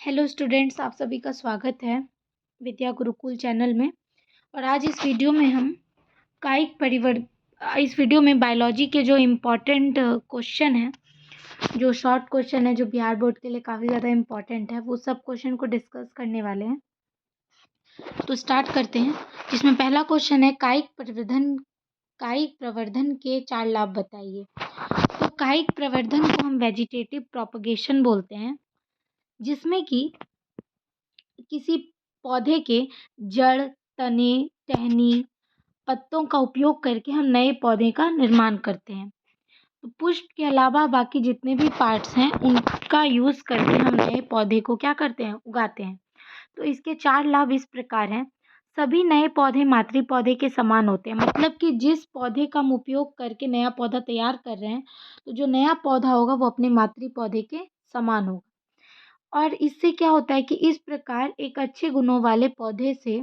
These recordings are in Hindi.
हेलो स्टूडेंट्स, आप सभी का स्वागत है विद्या गुरुकुल चैनल में। और आज इस वीडियो में हम कायिक परिवर्तन इस वीडियो में बायोलॉजी के जो इम्पोर्टेंट क्वेश्चन हैं, जो शॉर्ट क्वेश्चन है, जो बिहार बोर्ड के लिए काफ़ी ज़्यादा इम्पोर्टेंट है, वो सब क्वेश्चन को डिस्कस करने वाले हैं। तो स्टार्ट करते हैं, जिसमें पहला क्वेश्चन है कायिक प्रवर्धन के 4 लाभ बताइए। तो कायिक प्रवर्धन को हम वेजिटेटिव प्रोपगेशन बोलते हैं, जिसमें कि किसी पौधे के जड़, तने, टहनी, पत्तों का उपयोग करके हम नए पौधे का निर्माण करते हैं। तो पुष्प के अलावा बाकी जितने भी पार्ट्स हैं उनका यूज़ करके हम नए पौधे को क्या करते हैं, उगाते हैं। तो इसके 4 लाभ इस प्रकार हैं। सभी नए पौधे मातृ पौधे के समान होते हैं, मतलब कि जिस पौधे का हम उपयोग करके नया पौधा तैयार कर रहे हैं, तो जो नया पौधा होगा वो अपने मातृ पौधे के समान होगा। और इससे क्या होता है कि इस प्रकार एक अच्छे गुणों वाले पौधे से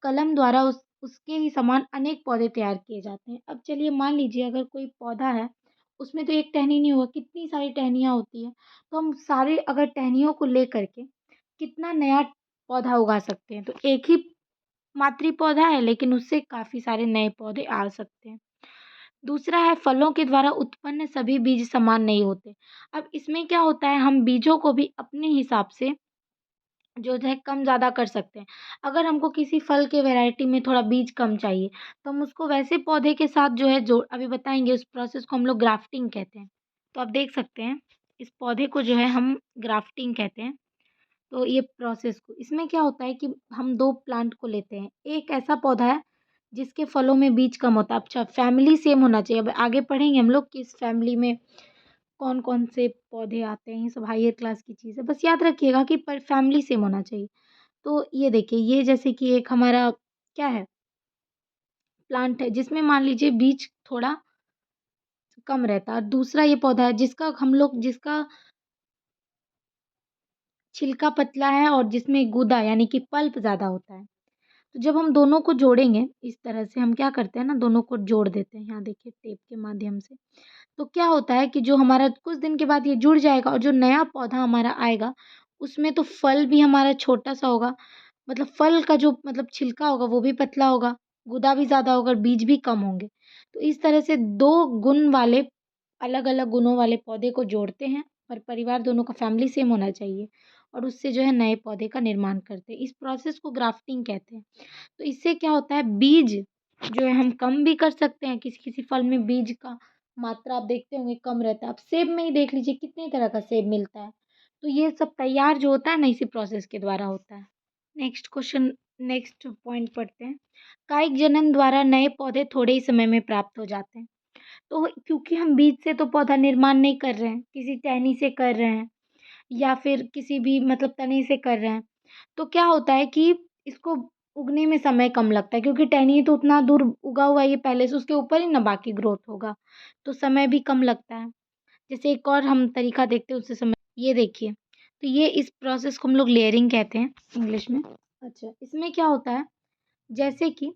कलम द्वारा उसके ही समान अनेक पौधे तैयार किए जाते हैं। अब चलिए मान लीजिए अगर कोई पौधा है, उसमें तो एक टहनी नहीं होगा, कितनी सारी टहनियाँ होती हैं। तो हम सारे अगर टहनियों को लेकर के कितना नया पौधा उगा सकते हैं। तो एक ही मातृ पौधा है लेकिन उससे काफ़ी सारे नए पौधे आ सकते हैं। दूसरा है फलों के द्वारा उत्पन्न सभी बीज समान नहीं होते। अब इसमें क्या होता है, हम बीजों को भी अपने हिसाब से जो है कम ज़्यादा कर सकते हैं। अगर हमको किसी फल के वैरायटी में थोड़ा बीज कम चाहिए, तो हम उसको वैसे पौधे के साथ जो है जोड़ अभी बताएँगे, उस प्रोसेस को हम लोग ग्राफ्टिंग कहते हैं। तो आप देख सकते हैं, इस पौधे को जो है हम ग्राफ्टिंग कहते हैं। तो ये प्रोसेस को इसमें क्या होता है कि हम 2 प्लांट को लेते हैं। एक ऐसा पौधा है जिसके फलों में बीज कम होता है। अच्छा, फैमिली सेम होना चाहिए। अब आगे पढ़ेंगे हम लोग कि इस फैमिली में कौन-कौन से पौधे आते हैं, ये सब हायर क्लास की चीज़ है। बस याद रखिएगा कि पर फैमिली सेम होना चाहिए। तो ये देखिए, ये जैसे कि एक हमारा क्या है, प्लांट है जिसमें मान लीजिए बीज थोड़ा कम रहता है, और दूसरा ये पौधा है जिसका छिलका पतला है और जिसमें गूदा यानी कि पल्प ज़्यादा होता है। तो जब हम दोनों को जोड़ेंगे इस तरह से, हम क्या करते हैं ना, दोनों को जोड़ देते हैं। यहाँ देखिए टेप के माध्यम से। तो क्या होता है कि जो हमारा कुछ दिन के बाद ये जुड़ जाएगा और जो नया पौधा हमारा आएगा, उसमें तो फल भी हमारा छोटा-सा होगा, मतलब फल का जो मतलब छिलका होगा वो भी पतला होगा, गूदा भी ज़्यादा होगा और बीज भी कम होंगे। तो इस तरह से 2 गुण वाले अलग-अलग गुणों वाले पौधे को जोड़ते हैं, और परिवार दोनों का फैमिली सेम होना चाहिए, और उससे जो है नए पौधे का निर्माण करते हैं। इस प्रोसेस को ग्राफ्टिंग कहते हैं। तो इससे क्या होता है, बीज जो है हम कम भी कर सकते हैं। किसी-किसी फल में बीज का मात्रा आप देखते होंगे कम रहता है। आप सेब में ही देख लीजिए कितने तरह का सेब मिलता है। तो ये सब तैयार जो होता है ना, इसी प्रोसेस के द्वारा होता है। नेक्स्ट पॉइंट पढ़ते हैं। कायिक जनन द्वारा नए पौधे थोड़े ही समय में प्राप्त हो जाते हैं। तो क्योंकि हम बीज से तो पौधा निर्माण नहीं कर रहे हैं, किसी टहनी से कर रहे हैं या फिर किसी भी मतलब तने से कर रहे हैं, तो क्या होता है कि इसको उगने में समय कम लगता है, क्योंकि टहनी तो उतना दूर उगा हुआ है ये पहले से, उसके ऊपर ही ना बाकी ग्रोथ होगा, तो समय भी कम लगता है। जैसे एक और हम तरीका देखते हैं उससे समय, ये देखिए, तो ये इस प्रोसेस को हम लोग लेयरिंग कहते हैं इंग्लिश में। अच्छा, इसमें क्या होता है, जैसे कि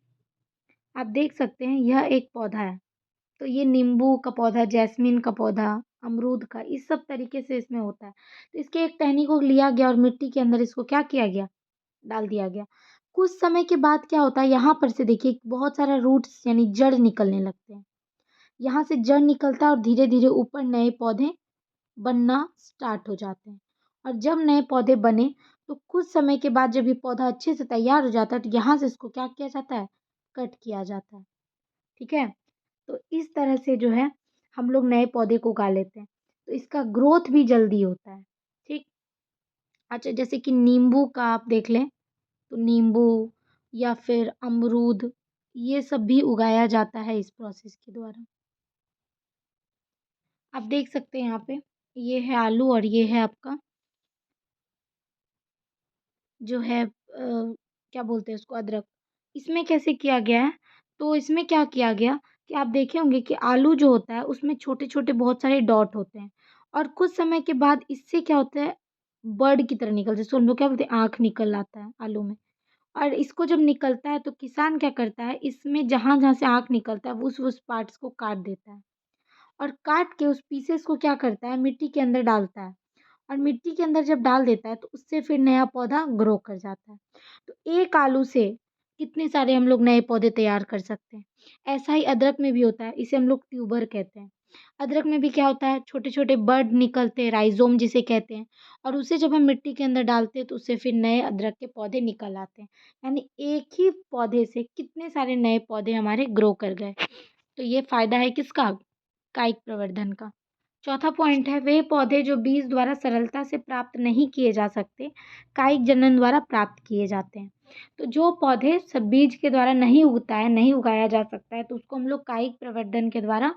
आप देख सकते हैं यह एक पौधा है, तो ये नींबू का पौधा, जैस्मिन का पौधा, अमरूद का, इस सब तरीके से इसमें होता है। तो इसके एक टहनी को लिया गया और मिट्टी के अंदर इसको क्या किया गया, डाल दिया गया। कुछ समय के बाद क्या होता है, यहाँ पर से देखिए बहुत सारा रूट्स यानी जड़ निकलने लगते हैं। यहाँ से जड़ निकलता है और धीरे-धीरे ऊपर नए पौधे बनना स्टार्ट हो जाते हैं। और जब नए पौधे बने, तो कुछ समय के बाद जब ये पौधा अच्छे से तैयार हो जाता है, तो यहाँ से इसको क्या किया जाता है, कट किया जाता है। ठीक है? तो इस तरह से जो है हम लोग नए पौधे को उगा लेते हैं। तो इसका ग्रोथ भी जल्दी होता है। ठीक? अच्छा, जैसे कि नींबू का आप देख लें, तो नींबू या फिर अमरूद, ये सब भी उगाया जाता है इस प्रोसेस के द्वारा। आप देख सकते हैं यहाँ पे, ये है आलू और ये है आपका जो है क्या बोलते हैं उसको, अदरक। इसमें कैसे किया गया है, तो इसमें क्या किया गया कि आप देखे होंगे कि आलू जो होता है उसमें छोटे-छोटे बहुत सारे डॉट होते हैं, और कुछ समय के बाद इससे क्या होता है, बर्ड की तरह निकल, जिसको हम लोग क्या बोलते हैं, आँख निकल आता है आलू में। और इसको जब निकलता है तो किसान क्या करता है, इसमें जहाँ-जहाँ से आँख निकलता है उस पार्ट्स को काट देता है, और काट के उस पीसेस को क्या करता है, मिट्टी के अंदर डालता है। और मिट्टी के अंदर जब डाल देता है तो उससे फिर नया पौधा ग्रो कर जाता है। तो एक आलू से कितने सारे हम लोग नए पौधे तैयार कर सकते हैं। ऐसा ही अदरक में भी होता है, इसे हम लोग ट्यूबर कहते हैं। अदरक में भी क्या होता है, छोटे छोटे बड निकलते हैं, राइजोम जिसे कहते हैं, और उसे जब हम मिट्टी के अंदर डालते हैं तो उससे फिर नए अदरक के पौधे निकल आते हैं। यानी एक ही पौधे से कितने सारे नए पौधे हमारे ग्रो कर गए। तो ये फायदा है किसका, कायिक प्रवर्धन का। चौथा पॉइंट है, वे पौधे जो बीज द्वारा सरलता से प्राप्त नहीं किए जा सकते, कायिक जनन द्वारा प्राप्त किए जाते हैं। तो जो पौधे सब बीज के द्वारा नहीं उगता है, नहीं उगाया जा सकता है, तो उसको हम लोग कायिक प्रवर्धन के द्वारा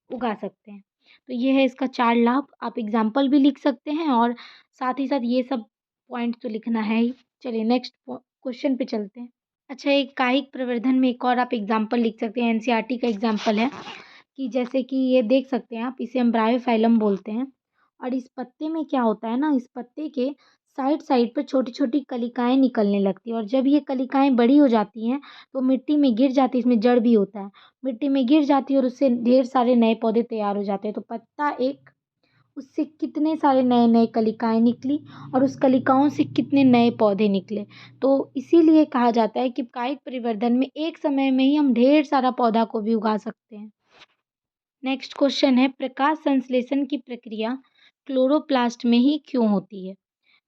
उगा सकते हैं। तो ये है इसका 4 लाभ। आप एग्जाम्पल भी लिख सकते हैं और साथ ही साथ ये सब पॉइंट तो लिखना है ही। चलिए नेक्स्ट क्वेश्चन पे चलते हैं। अच्छा, एक कायिक प्रवर्धन में एक और आप एग्जाम्पल लिख सकते हैं, एनसीईआरटी का एग्जाम्पल है कि जैसे कि ये देख सकते हैं आप, इसे हम ब्रायोफाइलम बोलते हैं। और इस पत्ते में क्या होता है ना, इस पत्ते के साइड साइड पर छोटी छोटी कलिकाएं निकलने लगती हैं, और जब ये कलिकाएं बड़ी हो जाती हैं तो मिट्टी में गिर जाती है। इसमें जड़ भी होता है, मिट्टी में गिर जाती है और उससे ढेर सारे नए पौधे तैयार हो जाते हैं। तो पत्ता एक, उससे कितने सारे नए नए कलिकाएं निकली और उस कलिकाओं से कितने नए पौधे निकले। तो इसीलिए कहा जाता है कि कायिक परिवर्धन में एक समय में ही हम ढेर सारा पौधा को भी उगा सकते हैं। नेक्स्ट क्वेश्चन है, प्रकाश संश्लेषण की प्रक्रिया क्लोरोप्लास्ट में ही क्यों होती है।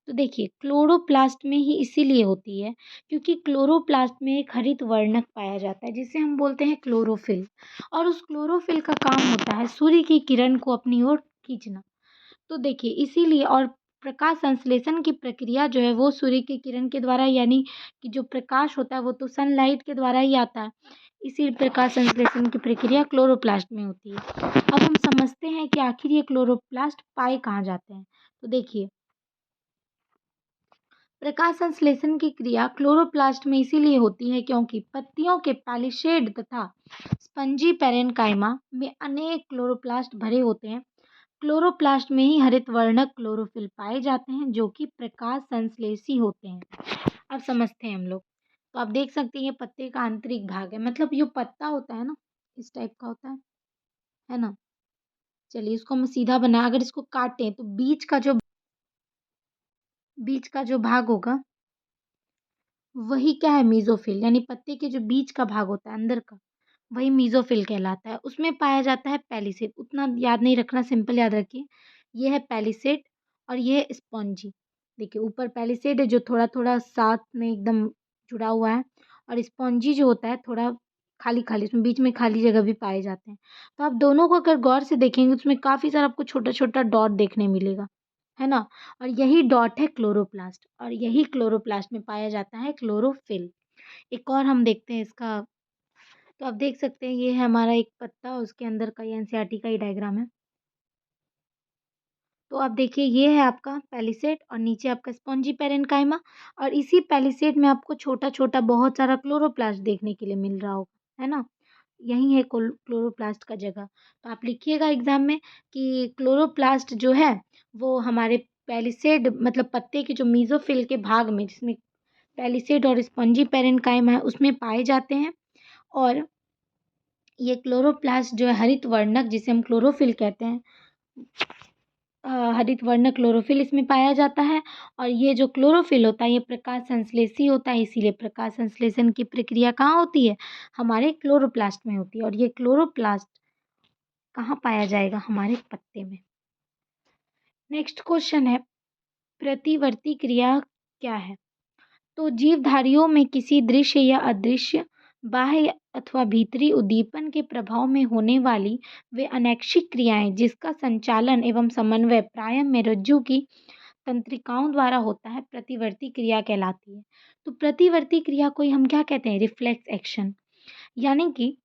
तो देखिए, क्लोरोप्लास्ट में ही इसीलिए होती है क्योंकि क्लोरोप्लास्ट में एक हरित वर्णक पाया जाता है जिसे हम बोलते हैं क्लोरोफिल। और उस क्लोरोफिल का काम होता है सूर्य की किरण को अपनी ओर खींचना। तो देखिए इसीलिए, और प्रकाश संश्लेषण की प्रक्रिया जो है वो सूर्य की किरण के द्वारा, यानी कि जो प्रकाश होता है वो तो सनलाइट के द्वारा ही आता है। इसी प्रकाश संश्लेषण की प्रक्रिया क्लोरोप्लास्ट में होती है। अब हम समझते हैं कि आखिर ये क्लोरोप्लास्ट पाए कहाँ जाते हैं। तो देखिए, प्रकाश संश्लेषण की क्रिया क्लोरोप्लास्ट में इसीलिए होती है क्योंकि पत्तियों के पैलिसेड तथा स्पंजी पैरेन्काइमा में अनेक क्लोरोप्लास्ट भरे होते हैं। क्लोरोप्लास्ट में ही हरित वर्णक क्लोरोफिल पाए जाते हैं जो कि प्रकाश संश्लेषी होते हैं। अब समझते हैं हम लोग। तो आप देख सकते हैं ये पत्ते का आंतरिक भाग है, मतलब ये पत्ता होता है ना, इस टाइप का होता है ना। चलिए इसको हम सीधा बना, अगर इसको काटें तो बीच का जो भाग होगा वही क्या है, मीज़ोफिल, यानी पत्ते के जो बीच का भाग होता है अंदर का, वही मीज़ोफिल कहलाता है। उसमें पाया जाता है पैलिसेड। उतना याद नहीं रखना, सिंपल याद रखिए। ये है पैलिसेड और ये है स्पॉन्जी। देखिए ऊपर पैलिसेड है जो थोड़ा थोड़ा साथ में एकदम जुड़ा हुआ है, और स्पॉन्जी जो होता है थोड़ा खाली खाली, उसमें बीच में खाली जगह भी पाए जाते हैं। तो आप दोनों को अगर गौर से देखेंगे उसमें काफ़ी सारा आपको छोटा छोटा डॉट देखने मिलेगा, है ना। और यही डॉट है क्लोरोप्लास्ट, और यही क्लोरोप्लास्ट में पाया जाता है क्लोरोफिल। एक और हम देखते हैं इसका। तो आप देख सकते हैं ये है हमारा एक पत्ता, उसके अंदर का ये एनसीईआरटी का ही डायग्राम है। तो आप देखिए ये है आपका पैलिसेड और नीचे आपका स्पॉन्जी पैरेन्काइमा, और इसी पैलिसेड में आपको छोटा छोटा बहुत सारा क्लोरोप्लास्ट देखने के लिए मिल रहा होगा, है ना। यही है क्लोरोप्लास्ट का जगह। तो आप लिखिएगा एग्जाम में कि क्लोरोप्लास्ट जो है वो हमारे पैलिसेड, मतलब पत्ते के जो मीज़ोफिल के भाग में, जिसमें पैलिसेड और स्पंजी पैरेन्काइमा है, उसमें पाए जाते हैं। और ये क्लोरोप्लास्ट जो है हरित वर्णक, जिसे हम क्लोरोफिल कहते हैं, हरित वर्णक क्लोरोफिल इसमें पाया जाता है। और ये जो क्लोरोफिल होता है ये प्रकाश संश्लेषी होता है, इसीलिए प्रकाश संश्लेषण की प्रक्रिया कहाँ होती है, हमारे क्लोरोप्लास्ट में होती है। और ये क्लोरोप्लास्ट कहाँ पाया जाएगा, हमारे पत्ते में। नेक्स्ट क्वेश्चन है, प्रतिवर्ती क्रिया क्या है। तो जीवधारियों में किसी दृश्य या अदृश्य, बाह्य अथवा भीतरी उद्दीपन के प्रभाव में होने वाली वे अनैच्छिक क्रियाएं जिसका संचालन एवं समन्वय प्रायः मेरुरज्जु की तंत्रिकाओं द्वारा होता है, प्रतिवर्ती क्रिया कहलाती है। तो प्रतिवर्ती क्रिया को ही हम क्या कहते हैं, रिफ्लेक्स एक्शन। यानी कि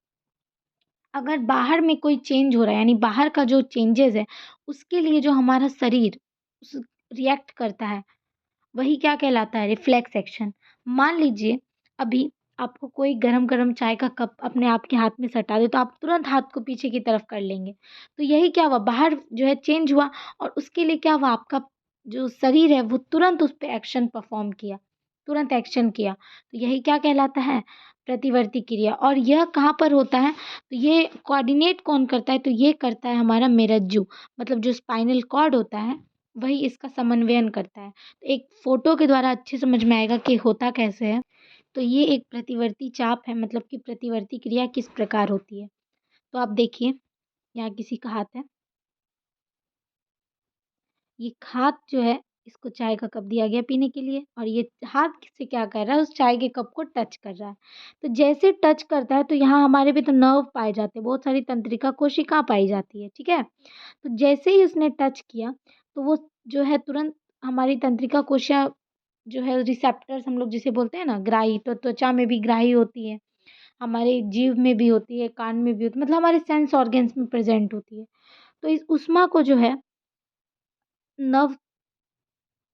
अगर बाहर में कोई चेंज हो रहा है, यानी बाहर का जो चेंजेस है उसके लिए जो हमारा शरीर रिएक्ट करता है, वही क्या कहलाता है, रिफ्लेक्स एक्शन। मान लीजिए अभी आपको कोई गरम गरम चाय का कप अपने आप के हाथ में सटा दे तो आप तुरंत हाथ को पीछे की तरफ कर लेंगे। तो यही क्या हुआ, बाहर जो है चेंज हुआ, और उसके लिए क्या हुआ, आपका जो शरीर है वो तुरंत उस पर एक्शन परफॉर्म किया, तुरंत एक्शन किया। तो यही क्या कहलाता है, प्रतिवर्ती क्रिया। और यह कहाँ पर होता है, तो ये कोऑर्डिनेट कौन करता है, तो ये करता है हमारा मेरुरज्जु, मतलब जो स्पाइनल कॉर्ड होता है वही इसका समन्वयन करता है। तो एक फ़ोटो के द्वारा अच्छे समझ में आएगा कि होता कैसे है। तो ये एक प्रतिवर्ती चाप है, मतलब कि प्रतिवर्ती क्रिया किस प्रकार होती है। तो आप देखिए, यहाँ किसी का हाथ है, ये हाथ जो है इसको चाय का कप दिया गया पीने के लिए और ये हाथ से क्या कर रहा है, उस चाय के कप को टच कर रहा है। तो जैसे टच करता है तो यहाँ हमारे भी तो नर्व पाए जाते हैं, बहुत सारी तंत्रिका कोशिका पाई जाती है, ठीक है। तो जैसे ही उसने टच किया तो वो जो है तुरंत हमारी तंत्रिका कोशिका जो है, रिसेप्टर्स हम लोग जिसे बोलते हैं ना, ग्राही, तो त्वचा में भी ग्राही होती है, हमारे जीभ में भी होती है, कान में भी होती है, मतलब हमारे सेंस ऑर्गन्स में प्रेजेंट होती है। तो इस ऊष्मा को जो है नर्व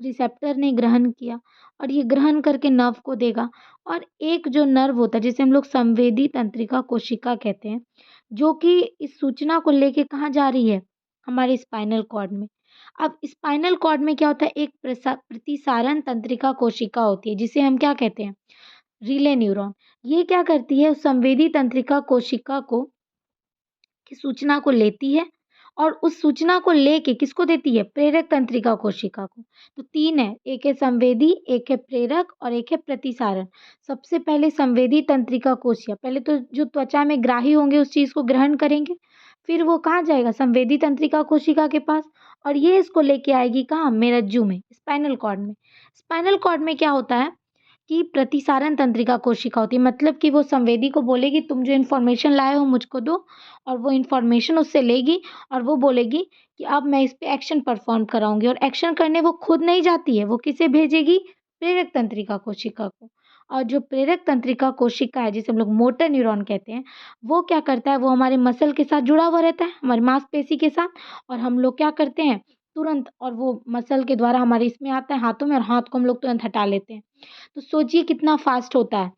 रिसेप्टर ने ग्रहण किया और ये ग्रहण करके नर्व को देगा। और एक जो नर्व होता है जिसे हम लोग संवेदी तंत्रिका कोशिका कहते हैं, जो कि इस सूचना को लेके कहाँ जा रही है, हमारे स्पाइनल कॉर्ड में। अब स्पाइनल कॉर्ड में क्या होता है, एक प्रतिसारण तंत्रिका कोशिका होती है जिसे हम क्या कहते हैं, रिले न्यूरॉन। ये क्या करती है, उस संवेदी तंत्रिका कोशिका को की सूचना को लेती है और उस सूचना को लेके किसको देती है, प्रेरक तंत्रिका कोशिका को। तो 3 है, एक है संवेदी, एक है प्रेरक और एक है प्रतिसारण। सबसे पहले संवेदी तंत्रिका कोशिका, पहले तो जो त्वचा में ग्राही होंगे उस चीज़ को ग्रहण करेंगे, फिर वो कहाँ जाएगा, संवेदी तंत्रिका कोशिका के पास, और ये इसको लेके आएगी कहाँ, मेरज्जू में, स्पाइनल कॉर्ड में। स्पाइनल कॉर्ड में क्या होता है कि प्रतिसारण तंत्रिका कोशिका होती है, मतलब कि वो संवेदी को बोलेगी तुम जो इन्फॉर्मेशन लाए हो मुझको दो, और वो इन्फॉर्मेशन उससे लेगी और वो बोलेगी कि अब मैं इस पे एक्शन परफॉर्म कराऊंगी, और एक्शन करने वो खुद नहीं जाती है, वो किसे भेजेगी, प्रेरक तंत्रिका कोशिका को। और जो प्रेरक तंत्रिका कोशिका है जिसे हम लोग मोटर न्यूरॉन कहते हैं, वो क्या करता है, वो हमारे मसल के साथ जुड़ा हुआ रहता है, हमारी मांसपेशी के साथ, और हम लोग क्या करते हैं तुरंत, और वो मसल के द्वारा हमारे इसमें आता है हाथों में, और हाथ को हम लोग तुरंत हटा लेते हैं। तो सोचिए कितना फास्ट होता है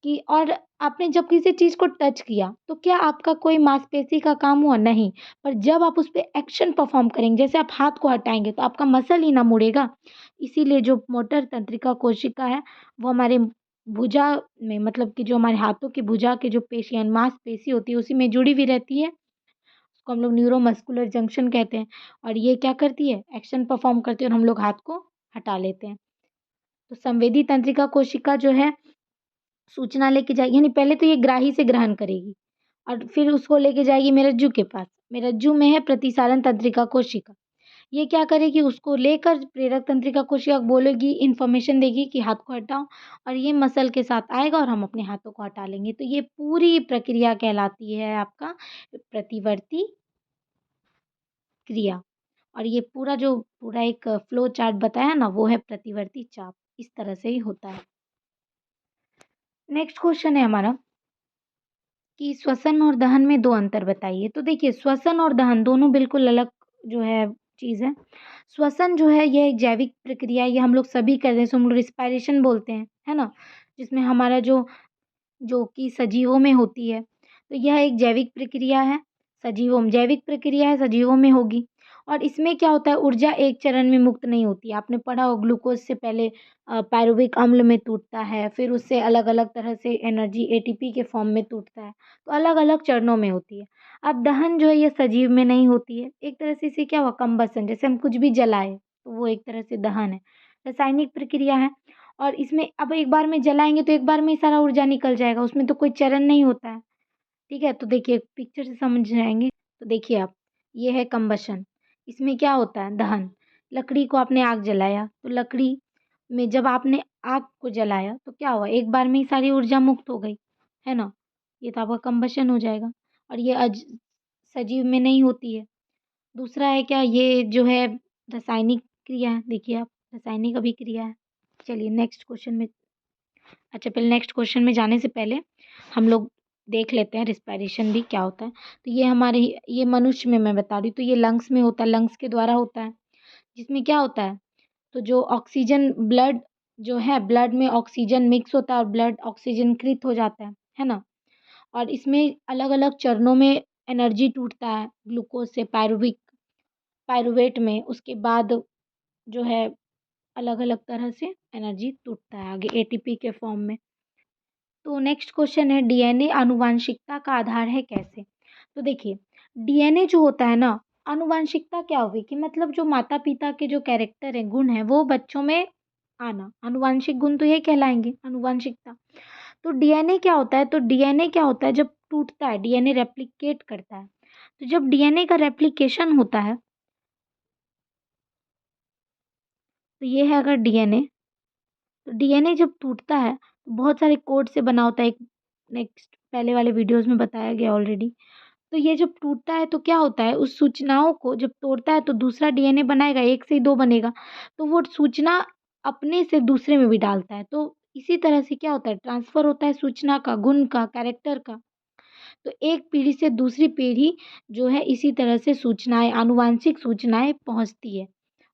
कि, और आपने जब किसी चीज़ को टच किया तो क्या आपका कोई मांसपेशी का काम हुआ, नहीं। पर जब आप उस पे एक्शन परफॉर्म करेंगे, जैसे आप हाथ को हटाएंगे तो आपका मसल ही ना मुड़ेगा। इसीलिए जो मोटर तंत्रिका कोशिका है वो हमारे भुजा में, मतलब कि जो हमारे हाथों की भुजा के जो पेशियां मांसपेशी होती है उसी में जुड़ी हुई रहती है, उसको हम लोग न्यूरोमस्कुलर जंक्शन कहते हैं। और ये क्या करती है, एक्शन परफॉर्म करती है और हम लोग हाथ को हटा लेते हैं। तो संवेदी तंत्रिका कोशिका जो है सूचना लेके जाएगी, यानी पहले तो ये ग्राही से ग्रहण करेगी और फिर उसको लेके जाएगी मेरज्जू के पास। मेरज्जू में है प्रतिसारण तंत्रिका कोशिका। ये क्या करेगी, उसको लेकर प्रेरक तंत्रिका कोशिका को बोलेगी, इन्फॉर्मेशन देगी कि हाथ को हटाओ, और ये मसल के साथ आएगा और हम अपने हाथों को हटा लेंगे। तो ये पूरी प्रक्रिया कहलाती है आपका प्रतिवर्ती क्रिया। और ये पूरा एक फ्लो चार्ट बताया ना, वो है प्रतिवर्ती चाप। इस तरह से ही होता है। नेक्स्ट क्वेश्चन है हमारा कि श्वसन और दहन में 2 अंतर बताइए। तो देखिए, श्वसन और दहन दोनों बिल्कुल अलग जो है चीज़ है। श्वसन जो है ये एक जैविक प्रक्रिया है, ये हम लोग सभी करते हैं, इसको हम लोग रिस्पायरेशन बोलते हैं, है ना? जिसमें हमारा जो जो कि सजीवों में होती है। तो यह एक जैविक प्रक्रिया है, जैविक प्रक्रिया है, सजीवों में होगी। और इसमें क्या होता है, ऊर्जा एक चरण में मुक्त नहीं होती है। आपने पढ़ा हो ग्लूकोज से पहले पायरुविक अम्ल में टूटता है, फिर उससे अलग-अलग तरह से एनर्जी एटीपी के फॉर्म में टूटता है। तो अलग-अलग चरणों में होती है। अब दहन जो है ये सजीव में नहीं होती है। एक तरह से इसे क्या हुआ, कम्बसन, जैसे हम कुछ भी जलाएँ, तो वो एक तरह से दहन है। रासायनिक प्रक्रिया है। और इसमें अब एक बार में जलाएँगे तो एक बार में ही सारा ऊर्जा निकल जाएगा, उसमें तो कोई चरण नहीं होता है, ठीक है? तो देखिए पिक्चर से समझ जाएँगे, तो देखिए आप, ये है कम्बशन, इसमें क्या होता है, दहन। लकड़ी को आपने आग जलाया, तो लकड़ी में जब आपने आग को जलाया तो क्या हुआ, एक बार में ही सारी ऊर्जा मुक्त हो गई, है ना? ये तो आपका कम्बशन हो जाएगा, और ये सजीव में नहीं होती है। दूसरा है क्या, ये जो है रासायनिक क्रिया है, देखिए आप, रासायनिक अभिक्रिया है। चलिए नेक्स्ट क्वेश्चन में, अच्छा पहले नेक्स्ट क्वेश्चन में जाने से पहले हम लोग देख लेते हैं रिस्पायरेशन भी क्या होता है। तो ये मनुष्य में मैं बता रही हूँ, तो ये लंग्स में होता है, लंग्स के द्वारा होता है, जिसमें क्या होता है, तो जो ऑक्सीजन ब्लड जो है, ब्लड में ऑक्सीजन मिक्स होता है और ब्लड ऑक्सीजनकृत हो जाता है ना? और इसमें अलग-अलग चरणों में एनर्जी टूटता है, ग्लूकोज से पायरुवेट में, उसके बाद जो है अलग-अलग तरह से एनर्जी टूटता है आगे एटीपी के फॉर्म में। तो नेक्स्ट क्वेश्चन है, डीएनए आनुवांशिकता का आधार है कैसे? तो देखिए, डीएनए जो होता है ना, आनुवांशिकता क्या हुई कि मतलब जो माता पिता के जो कैरेक्टर है, गुण है, वो बच्चों में आना, आनुवांशिक गुण तो ये कहलाएंगे आनुवांशिकता। तो डीएनए क्या होता है, तो डीएनए क्या होता है, जब टूटता है डीएनए रेप्लिकेट करता है। तो जब डीएनए का रेप्लिकेशन होता है, तो ये है अगर डीएनए, तो डीएनए जब टूटता है तो बहुत सारे कोड से बना होता है। एक नेक्स्ट पहले वाले वीडियोस में बताया गया ऑलरेडी। तो ये जब टूटता है तो क्या होता है, उस सूचनाओं को जब तोड़ता है तो दूसरा डीएनए बनाएगा, एक से ही दो बनेगा। तो वो सूचना अपने से दूसरे में भी डालता है। तो इसी तरह से क्या होता है, ट्रांसफर होता है सूचना का, गुण का, कैरेक्टर का। तो एक पीढ़ी से दूसरी पीढ़ी जो है इसी तरह से सूचनाएं, आनुवांशिक सूचनाएं पहुंचती है।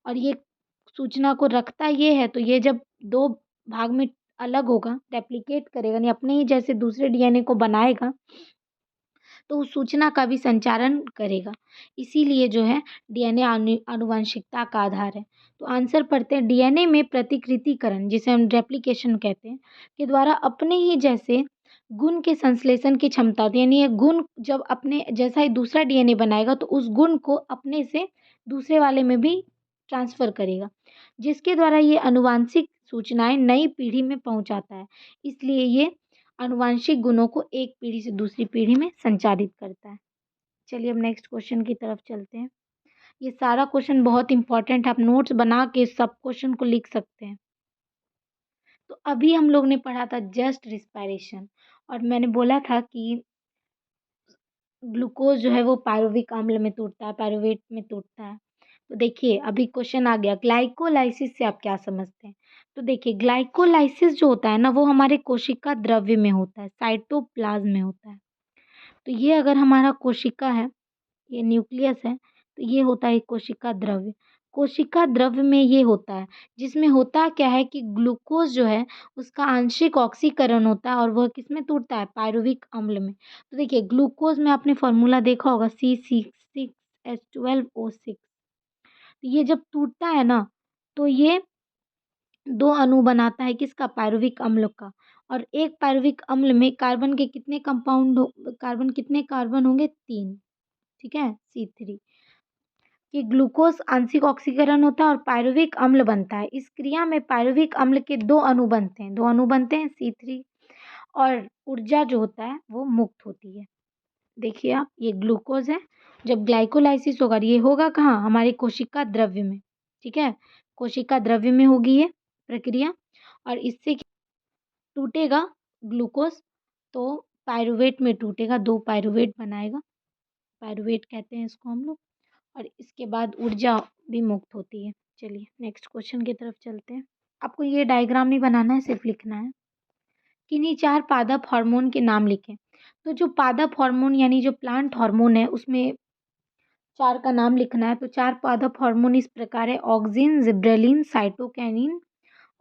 और ये सूचना को रखता ये है, तो ये जब दो भाग में अलग होगा, रेप्लिकेट करेगा, यानी अपने ही जैसे दूसरे डीएनए को बनाएगा, तो उस सूचना का भी संचारण करेगा। इसीलिए जो है डीएनए आनुवंशिकता का आधार है। तो आंसर पढ़ते हैं, डीएनए में प्रतिकृतिकरण, जिसे हम रेप्लिकेशन कहते हैं, के द्वारा अपने ही जैसे गुण के संश्लेषण की क्षमता होती है। यानी ये गुण जब अपने जैसा ही दूसरा डीएनए बनाएगा तो उस गुण को अपने से दूसरे वाले में भी ट्रांसफर करेगा, जिसके द्वारा ये आनुवांशिक सूचनाएं नई पीढ़ी में पहुंचाता है। इसलिए ये आनुवांशिक गुणों को एक पीढ़ी से दूसरी पीढ़ी में संचारित करता है। चलिए अब नेक्स्ट क्वेश्चन की तरफ चलते हैं। ये सारा क्वेश्चन बहुत इंपॉर्टेंट है, आप नोट्स बना के सब क्वेश्चन को लिख सकते हैं। तो अभी हम लोग ने पढ़ा था जस्ट रिस्पायरेशन, और मैंने बोला था कि ग्लूकोज जो है वो पायरुविक अम्ल में टूटता है, पायरुवेट में टूटता है। तो देखिए अभी क्वेश्चन आ गया, ग्लाइकोलाइसिस से आप क्या समझते हैं। तो देखिए ग्लाइकोलाइसिस जो होता है ना, वो हमारे कोशिका द्रव्य में होता है, साइटोप्लाज्म में होता है। तो ये अगर हमारा कोशिका है, ये न्यूक्लियस है, तो ये होता है कोशिका द्रव्य। कोशिका द्रव्य में ये होता है, जिसमें होता क्या है कि ग्लूकोज जो है उसका आंशिक ऑक्सीकरण होता है, और वह किसमें टूटता है, पायरुविक अम्ल में। तो देखिए ग्लूकोज में आपने फॉर्मूला देखा होगा, C6H12O6। तो ये जब टूटता है ना, तो ये दो अणु बनाता है, किसका, पायरुविक अम्ल का। और एक पायरुविक अम्ल में कार्बन के कितने कंपाउंड कार्बन कितने कार्बन होंगे, 3। ठीक है, C3। कि ग्लूकोज आंशिक ऑक्सीकरण होता है और पायरुविक अम्ल बनता है। इस क्रिया में पायरुविक अम्ल के दो अणु बनते हैं, C3। और ऊर्जा जो होता है वो मुक्त होती है। देखिए आप, ये ग्लूकोज है, जब ग्लाइकोलाइसिस होगा, ये होगा कहाँ, हमारी कोशिका द्रव्य में। ठीक है, कोशिका द्रव्य में होगी ये प्रक्रिया, और इससे टूटेगा ग्लूकोज, तो पायरुवेट में टूटेगा, दो पायरुवेट बनाएगा, पायरुवेट कहते हैं इसको हम लोग। और इसके बाद ऊर्जा भी मुक्त होती है। चलिए नेक्स्ट क्वेश्चन की तरफ चलते हैं। आपको ये डायग्राम नहीं बनाना है, सिर्फ लिखना है। किन्हीं 4 पादप हार्मोन के नाम लिखें। तो जो पादप हार्मोन यानी जो प्लांट हार्मोन है, उसमें 4 का नाम लिखना है। तो 4 पादप हार्मोन इस प्रकार है, ऑक्सिन, जिब्रेलिन, साइटोकिनिन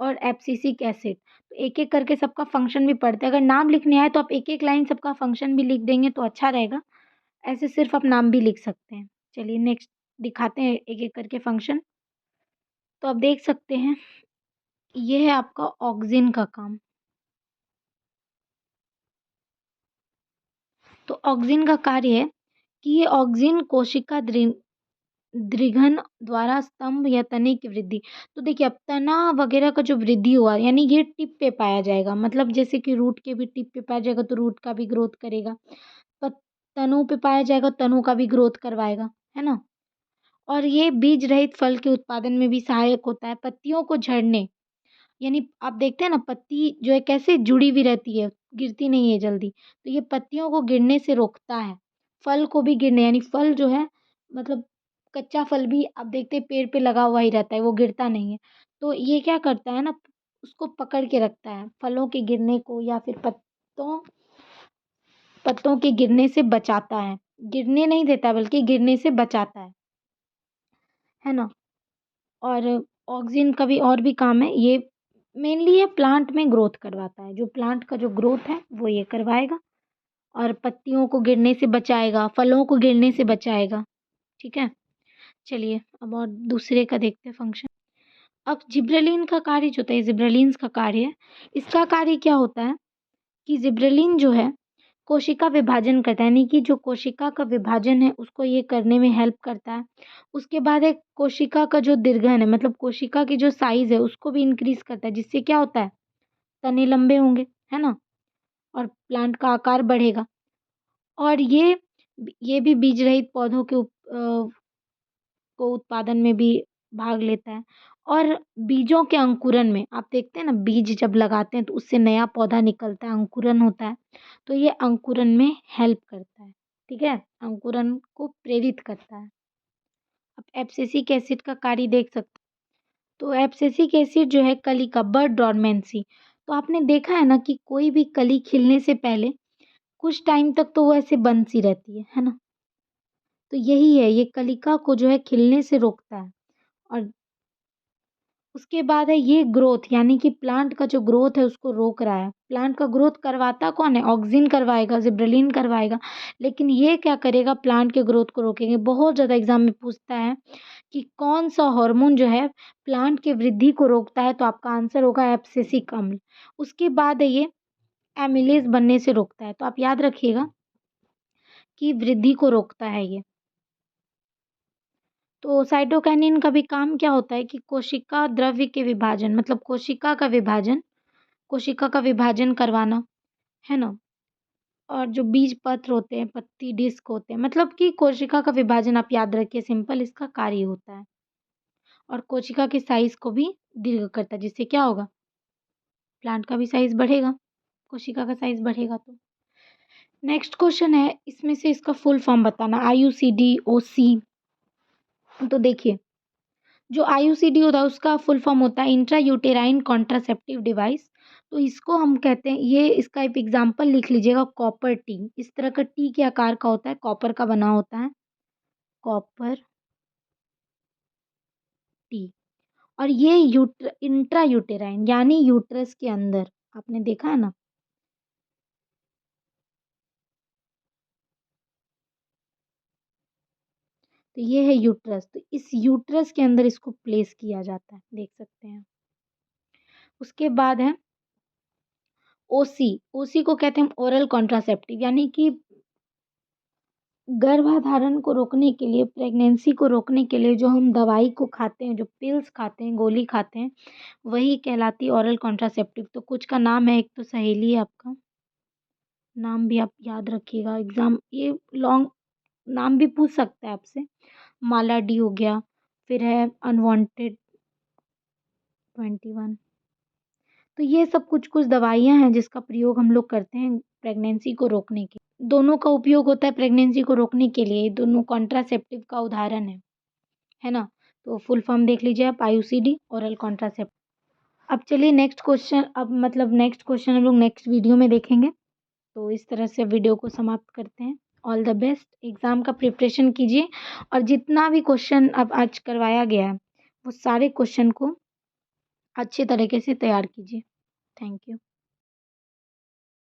और एब्सिसिक एसिड। तो एक-एक करके सबका फंक्शन भी पढ़ते हैं। अगर नाम लिखने आए तो आप एक-एक लाइन सबका फंक्शन भी लिख देंगे तो अच्छा रहेगा। ऐसे सिर्फ आप नाम भी लिख सकते हैं। चलिए नेक्स्ट दिखाते हैं एक-एक करके फंक्शन। तो आप देख सकते हैं, ये है आपका ऑक्सिन का काम। तो ऑक्सिन का कार्य है कि ये ऑक्सिन कोशिका दृघन द्वारा स्तंभ या तने की वृद्धि। तो देखिए अब तना वगैरह का जो वृद्धि हुआ, यानी ये टिप पे पाया जाएगा, मतलब जैसे कि रूट के भी टिप पे पाया जाएगा तो रूट का भी ग्रोथ करेगा। तनों पे पाया जाएगा, तनों का भी ग्रोथ करवाएगा, है ना। और ये बीज रहित फल के उत्पादन में भी सहायक होता है। पत्तियों को झड़ने, यानी आप देखते हैं ना, पत्ती जो है कैसे जुड़ी हुई रहती है, गिरती नहीं है जल्दी। तो ये पत्तियों को गिरने से रोकता है, फल को भी गिरने, यानी फल जो है मतलब कच्चा फल भी आप देखते हैं पेड़ पे लगा हुआ ही रहता है, वो गिरता नहीं है। तो ये क्या करता है ना, उसको पकड़ के रखता है, फलों के गिरने को या फिर पत्तों के गिरने से बचाता है। गिरने नहीं देता बल्कि गिरने से बचाता है ना। और ऑक्सिन का भी और भी काम है, ये मेनली ये प्लांट में ग्रोथ करवाता है, जो प्लांट का जो ग्रोथ है वो ये करवाएगा, और पत्तियों को गिरने से बचाएगा, फलों को गिरने से बचाएगा। ठीक है, चलिए अब और दूसरे का देखते हैं फंक्शन। अब जिब्रेलिन का कार्य जो होता है, जिब्रेलिन्स का कार्य है, इसका कार्य क्या होता है कि जिब्रेलिन जो है कोशिका विभाजन करता है, यानी कि जो कोशिका का विभाजन है उसको ये करने में हेल्प करता है। उसके बाद है कोशिका का जो दीर्घन है, मतलब कोशिका की जो साइज़ है उसको भी इंक्रीज़ करता है, जिससे क्या होता है, तने लंबे होंगे, है ना? और प्लांट का आकार बढ़ेगा। और ये भी बीज रहित पौधों के को उत्पादन में भी भाग लेता है। और बीजों के अंकुरन में आप देखते हैं ना, बीज जब लगाते हैं तो उससे नया पौधा निकलता है, अंकुरन होता है, तो ये अंकुरन में हेल्प करता है, ठीक है? अंकुरन को प्रेरित करता है। अब एब्सिसिक एसिड का कार्य देख सकते हैं। तो एब्सिसिक एसिड जो है कली का बड डोरमेंसी, तो आपने देखा है ना कि कोई भी कली खिलने से पहले कुछ टाइम तक तो वो ऐसे बंद सी रहती है ना? तो यही है, ये कलिका को जो है खिलने से रोकता है। और उसके बाद है ये ग्रोथ, यानी कि प्लांट का जो ग्रोथ है उसको रोक रहा है। प्लांट का ग्रोथ करवाता कौन है? ऑक्सिन करवाएगा, जिब्रेलिन करवाएगा, लेकिन ये क्या करेगा? प्लांट के ग्रोथ को रोकेंगे। बहुत ज़्यादा एग्जाम में पूछता है कि कौन सा हार्मोन जो है प्लांट की वृद्धि को रोकता है, तो आपका आंसर होगा एब्सिसिक अम्ल। उसके बाद है ये एमिलेज बनने से रोकता है, तो आप याद रखिएगा कि वृद्धि को रोकता है ये। तो साइटोकिनिन का भी काम क्या होता है कि कोशिका द्रव्य के विभाजन, मतलब कोशिका का विभाजन करवाना, है ना? और जो बीज पत्र होते हैं, पत्ती डिस्क होते हैं, मतलब कि कोशिका का विभाजन आप याद रखिए, सिंपल इसका कार्य होता है। और कोशिका के साइज़ को भी दीर्घ करता है, जिससे क्या होगा? प्लांट का भी साइज़ बढ़ेगा, कोशिका का साइज़ बढ़ेगा तो। नेक्स्ट क्वेश्चन है, इसमें से इसका फुल फॉर्म बताना, आईयूसीडी, ओसी। तो देखिए, जो आईयूसीडी होता है उसका फुल फॉर्म होता है इंट्रायूटेराइन कॉन्ट्रासेप्टिव डिवाइस। तो इसको हम कहते हैं, ये इसका एक एग्जांपल लिख लीजिएगा, कॉपर टी। इस तरह का टी के आकार का होता है, कॉपर का बना होता है, कॉपर टी। और ये इंट्रायूटेराइन यानी यूट्रस के अंदर, आपने देखा है ना? तो ये है यूट्रस, तो इस यूट्रस के अंदर इसको प्लेस किया जाता है, देख सकते हैं। उसके बाद है ओसी। ओसी को कहते हैं ओरल कॉन्ट्रासेप्टिव, यानी कि गर्भाधारण को रोकने के लिए, प्रेगनेंसी को रोकने के लिए जो हम दवाई को खाते हैं, जो पिल्स खाते हैं, गोली खाते हैं, वही कहलाती है ओरल कॉन्ट्रासेप्टिव। तो कुछ का नाम है, एक तो सहेली है आपका, नाम भी आप याद रखिएगा, एग्जाम ये लॉन्ग नाम भी पूछ सकता है आपसे। माला डी हो गया, फिर है अनवांटेड 21। तो ये सब कुछ कुछ दवाइयाँ हैं जिसका प्रयोग हम लोग करते हैं प्रेगनेंसी को रोकने के। दोनों का उपयोग होता है प्रेगनेंसी को रोकने के लिए, दोनों कॉन्ट्रासेप्टिव का उदाहरण है ना? तो फुल फॉर्म देख लीजिए आप, आईयूसीडी, ओरल कॉन्ट्रासेप्टिव। अब चलिए नेक्स्ट क्वेश्चन, अब मतलब नेक्स्ट क्वेश्चन हम लोग नेक्स्ट वीडियो में देखेंगे। तो इस तरह से वीडियो को समाप्त करते हैं। ऑल द बेस्ट, एग्ज़ाम का प्रिपरेशन कीजिए, और जितना भी क्वेश्चन अब आज करवाया गया है वो सारे क्वेश्चन को अच्छे तरीके से तैयार कीजिए। Thank you.